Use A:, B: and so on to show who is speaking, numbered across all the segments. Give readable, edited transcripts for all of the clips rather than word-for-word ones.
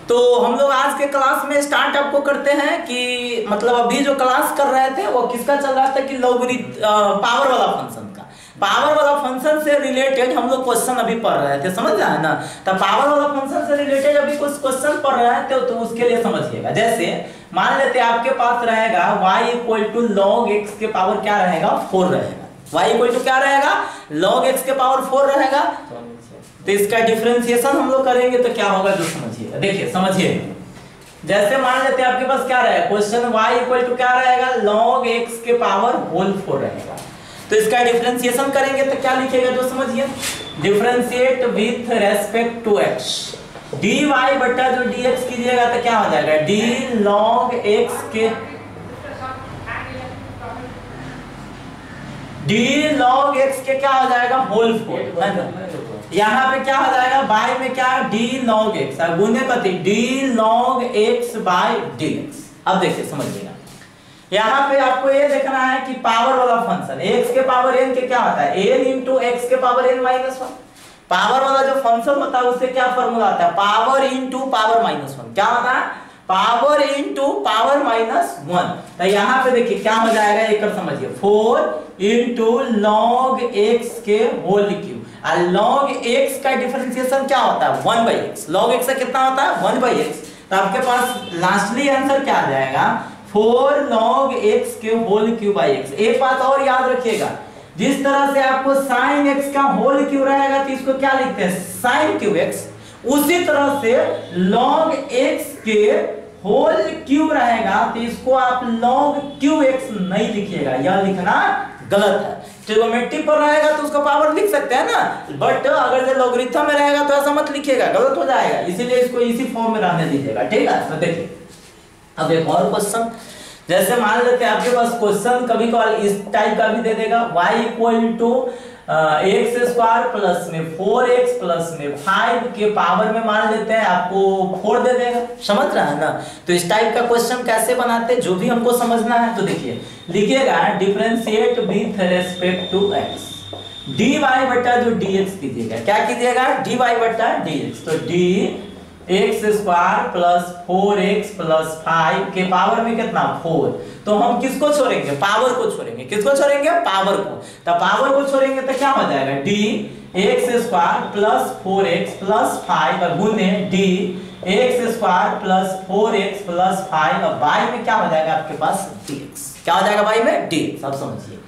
A: तो हम लोग आज के क्लास में स्टार्ट आपको करते हैं कि मतलब अभी जो क्लास कर रहे थे वो किसका चल रहा था कि पावर वाला फंक्शन का। पावर वाला फंक्शन से रिलेटेड हम लोग क्वेश्चन अभी पढ़ रहे थे, समझ रहे हैं ना। तो पावर वाला फंक्शन से रिलेटेड अभी कुछ क्वेश्चन पढ़ रहे थे तो उसके लिए समझिएगा। जैसे मान लेते हैं आपके पास रहेगा y = log x के पावर क्या रहेगा 4 रहेगा। y = क्या रहेगा log x के पावर 4 रहेगा। तो इसका डिफरेंशिएशन हम लोग करेंगे तो क्या होगा जो समझिएगा। देखिए समझिए, जैसे मान लेते हैं आपके पास क्या रहेगा क्वेश्चन y = क्या रहेगा log x के पावर होल 4 रहेगा। तो इसका डिफरेंशिएशन करेंगे तो क्या लिखेगा जो समझिए। Differentiate with respect to x, dy बटा जो dx कीजिएगा तो क्या हो जाएगा d log x के d log x के क्या हो जाएगा होल 4 है ना। यहाँ पे क्या हो जाएगा बाय में क्या d log x गुने कति d log x by dx। अब देखिए समझिएगा, यहाँ पे आपको ये देखना है कि पावर वाला फंक्शन x के पावर n के क्या होता है n इंटू x के पावर n माइनस 1। पावर वाला जो फंक्शन होता है उससे क्या फॉर्मूला आता है पावर इंटू पावर माइनस 1। क्या होता है पावर इंटू पावर माइनस 1। तो यहाँ पे देखिए क्या हो जाएगा एक और समझिए 4 इंटू log x के होल क्यूब। और log x का डिफरेंशिएशन क्या होता है 1/x। log x का कितना होता है 1/x। तो आपके पास लास्टली आंसर क्या आ जाएगा 4 log x के होल क्यूब बाई x। एक बात और याद रखिएगा, जिस तरह से आपको sin x का होल क्यूब रहेगा तो इसको क्या लिखते हैं sin क्यूब x, उसी तरह से log x के होल क्यूब रहेगा तो इसको आप log क्यूब x नहीं लिखिएगा, यह लिखना गलत है। ट्रिगोनोमेट्री पर रहेगा तो उसका पावर लिख सकते हैं ना, बट अगर जो लॉगरिथम में रहेगा तो ऐसा मत लिखिएगा, गलत हो जाएगा। इसीलिए इसको इसी फॉर्म में रहने दीजिएगा, ठीक है। तो देखिए अब एक और क्वेश्चन, जैसे मान लेते हैं आपके पास क्वेश्चन कभी कभार इस टाइप का भी दे देगा y = x² प्लस में 4x प्लस में 5 के पावर में मान लेते हैं आपको 4 दे देगा, समझ रहा है ना। तो इस टाइप का क्वेश्चन कैसे बनाते हैं जो भी हमको समझना है। तो देखिए लिखिएगा differentiate with respect to x, dy बटा जो dx कीजिएगा, क्या कीजिएगा dy बटा dx। तो dx² प्लस 4x प्लस 5 के पावर में कितना 4। तो हम किसको छोड़ेंगे पावर को छोड़ेंगे, किसको छोड़ेंगे पावर को। तो पावर को छोड़ेंगे तो क्या हो जाएगा dx² प्लस 4x प्लस 5 गुने dx² प्लस 4x प्लस 5 और बाई में क्या हो जाएगा आपके पास dx। क्या हो जाएगा बाई में dx। अब समझिए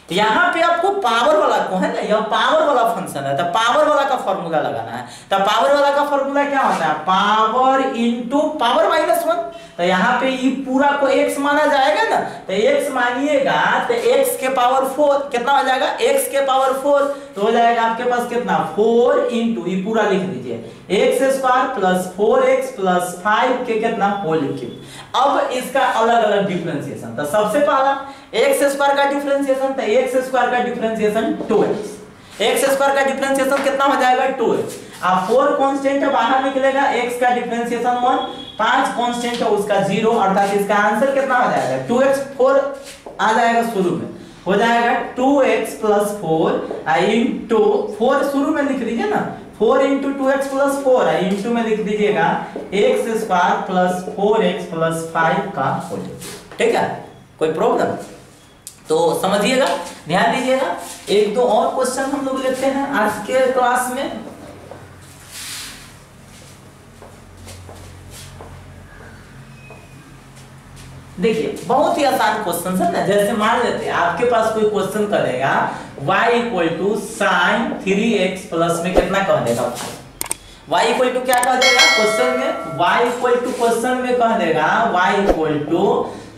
A: यहाँ पे आपको पावर वाला को है ना, यह पावर वाला फंक्शन है तो पावर वाला का फॉर्मूला लगाना है। तो पावर वाला का फॉर्मूला क्या होता है पावर इंटू पावर माइनस 1। तो यहाँ पे ये पूरा को x माना जाएगा ना, तो x मानिएगा तो x के पावर 4 कितना हो जाएगा x के पावर 4 तो हो जाएगा आपके पास कितना 4 इंटू ये पूरा लिख दीजिए x² प्लस 4x प्लस 5 के कितना होल क्यूब। अब इसका अलग अलग डिफरेंशिएशन। तो सबसे पहला x² का डिफरेंशिएशन, तो x² का डिफरेंशिएशन 2x, x² का डिफरेंशिएशन कितना हो जाएगा 2x। अब 4 कांस्टेंट है बाहर निकलेगा, x का डिफरेंशिएशन 1, 5 कांस्टेंट है उसका 0, अर्थात इसका आंसर कितना हो जाएगा 2x। 4 आ जाएगा शुरू में, हो जाएगा 2x प्लस 4 इंटू 4 शुरू में लिख दीजिए ना 4 इंटू 2x प्लस 4 इंटू में लिख दीजिएगा x² प्लस 4x प्लस 5 का होल। ठीक है, कोई प्रॉब्लम। तो समझिएगा, ध्यान दीजिएगा। एक दो और क्वेश्चन हम लोग लेते हैं आज के क्लास में। देखिए बहुत ही आसान क्वेश्चन है ना। जैसे मान लेते हैं आपके पास कोई क्वेश्चन करेगा y = sin 3x प्लस में कितना कह देगा y = क्या कह देगा क्वेश्चन में y क्वेश्चन में कह देगा y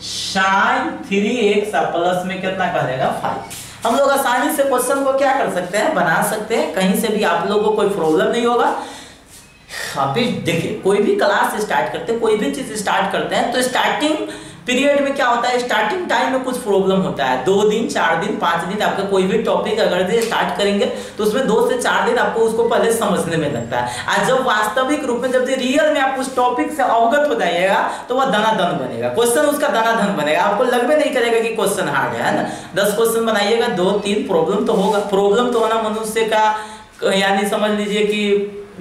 A: sin 3x प्लस में कितना कह देगा 5। हम लोग आसानी से क्वेश्चन को क्या कर सकते हैं बना सकते हैं, कहीं से भी आप लोगों को कोई प्रॉब्लम नहीं होगा। अभी देखिए कोई भी क्लास स्टार्ट करते हैं, कोई भी चीज स्टार्ट करते हैं तो स्टार्टिंग पीरियड में क्या होता है स्टार्टिंग टाइम में कुछ प्रॉब्लम होता है। 2 दिन 4 दिन 5 दिन आपका कोई भी टॉपिक अगर से स्टार्ट करेंगे तो उसमें 2 से 4 दिन आपको उसको पहले समझने में लगता है। और जब वास्तविक रूप में जब रियल में आप उस टॉपिक से अवगत हो जाइएगा तो वह धनाधन बनेगा, क्वेश्चन उसका धनाधन बनेगा। आपको लगभग नहीं करेगा कि क्वेश्चन हार्ड है ना। 10 क्वेश्चन बनाइएगा 2-3 प्रॉब्लम तो होगा। प्रॉब्लम तो होना मनुष्य का यानी समझ लीजिए कि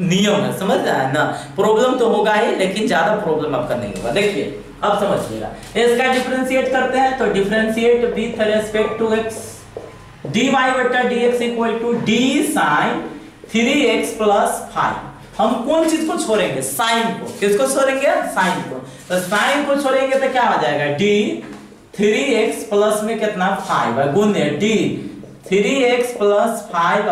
A: नियम है, समझ रहा है ना। प्रॉब्लम तो होगा ही, लेकिन ज्यादा प्रॉब्लम आपका नहीं होगा। देखिए अब समझिएगा, इसका डिफरेंशिएट करते हैं तो differentiate with respect to x, dy बटा dx equal to d sin 3x plus 5। हम कौन चीज को छोड़ेंगे? साइन को। किसको छोड़ेंगे? साइन को। तो साइन को छोड़ेंगे तो क्या हो जाएगा? d 3x प्लस में कितना 5 है गुने d 3x प्लस 5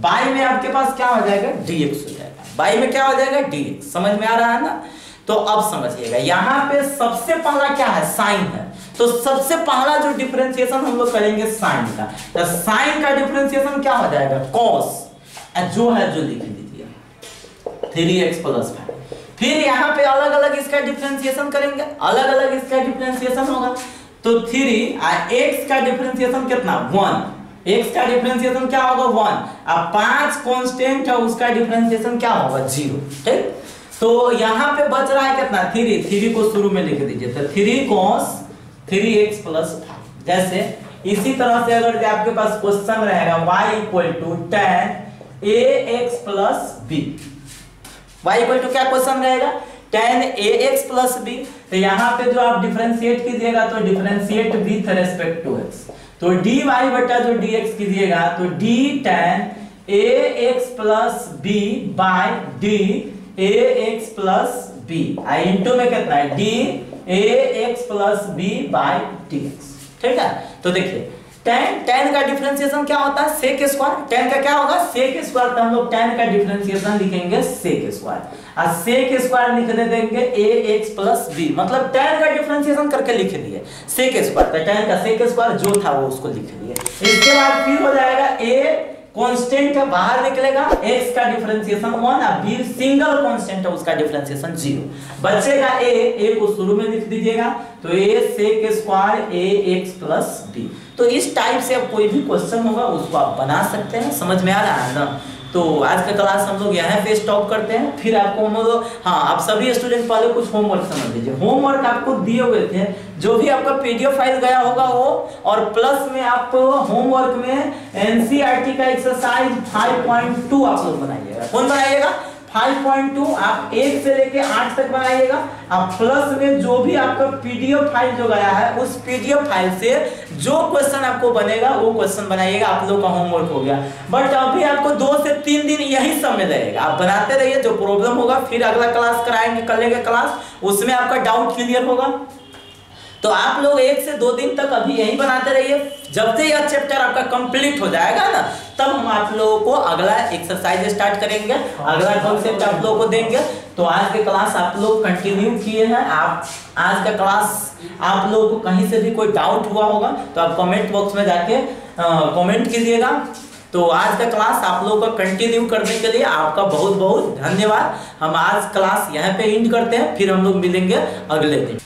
A: बाई में आपके पास क्या हो जाएगा? dx हो जाएगा। बाई में क्या हो जाएगा? dx। समझ में आ रहा है ना। तो अब समझिएगा, यहाँ पे सबसे पहला क्या है? साइन है। तो सबसे पहला जो डिफरेंशिएशन हम लोग करेंगे साइन का, तो साइन का डिफरेंशिएशन क्या हो जाएगा? कॉस जो है जो लिख लीजिए 3x प्लस 5। फिर यहाँ पे अलग अलग इसका डिफरेंशिएशन करेंगे, अलग अलग इसका डिफरेंशिएशन होगा। तो 3 x का डिफरेंशिएशन कितना? 1। x का डिफरेंशिएशन क्या होगा? 1। अब 5 कांस्टेंट है, उसका डिफरेंशिएशन क्या होगा? 0। ठीक। तो यहाँ पे बच रहा है कितना? 3 को शुरू में लिख दीजिए, तो 3 cos 3x प्लस 5। जैसे इसी तरह से अगर आपके पास क्वेश्चन रहेगा y equal to tan ax plus b, y equal to क्या क्वेश्चन रहेगा? tan ax plus b। तो यहाँ पे जो आप डिफरेंशिएट कीजिएगा तो differentiate with respect to x, तो dy बटा जो dx कीजिएगा तो d tan ax plus b by d ax plus b into में कितना है? d ax plus b by dx। ठीक है। तो देखिए tan का डिफरेंशिएशन क्या होता है? sec square. tan का क्या होगा? sec square. तो हम लोग tan का डिफरेंशिएशन लिखेंगे sec स्क्वायर, और sec स्क्वायर लिखने देंगे ax प्लस b, मतलब tan का डिफरेंशिएशन करके लिख दिए sec स्क्वायर। तो tan का sec स्क्वायर जो था वो उसको लिख दिए। इसके बाद फिर हो जाएगा a कांस्टेंट है, बाहर निकलेगा, x का डिफरेंशिएशन 1 और b सिंगल कांस्टेंट है, उसका डिफरेंशिएशन 0। बचेगा a को शुरू में लिख दीजिएगा, तो a sec square ax plus b। तो इस टाइप से अब कोई भी क्वेश्चन होगा उसको आप बना सकते हैं। समझ में आ रहा है ना। तो आज का क्लास हम लोग यहाँ पे स्टॉप करते हैं। फिर आपको हम लोग, हाँ, आप सभी स्टूडेंट पहले कुछ होमवर्क समझ लीजिए। होमवर्क आपको दिए हुए थे, जो भी आपका पीडीएफ फाइल गया होगा वो, और प्लस में आप होमवर्क में एनसीईआरटी का एक्सरसाइज 5.2 आप लोग बनाइएगा। कौन बनाइएगा? 5.2 आप 1 से लेके 8 तक बनाइएगा। आप प्लस में जो भी आपका पीडीएफ फाइल जो गया है उस पीडीएफ फाइल से जो क्वेश्चन आपको बनेगा वो क्वेश्चन बनाइएगा। आप लोग का होमवर्क हो गया। बट अभी आपको 2 से 3 दिन यही समय रहेगा, आप बनाते रहिए। जो प्रॉब्लम होगा फिर अगला क्लास कराएंगे, कर लेंगे क्लास, उसमें आपका डाउट क्लियर होगा। तो आप लोग 1 से 2 दिन तक अभी यही बनाते रहिए। जब से यह चैप्टर आपका कंप्लीट हो जाएगा ना, तब हम आप लोगों को अगला एक्सरसाइज स्टार्ट करेंगे, अगला कॉन्सेप्ट आप लोगों को देंगे। तो आज के क्लास आप लोग कंटिन्यू किए हैं। आप आज का क्लास आप लोगों को कहीं से भी कोई डाउट हुआ होगा तो आप कमेंट बॉक्स में जाके कमेंट कीजिएगा। तो आज का क्लास आप लोगों को कंटिन्यू करने के लिए आपका बहुत बहुत धन्यवाद। हम आज क्लास यहाँ पे एंड करते हैं, फिर हम लोग मिलेंगे अगले दिन।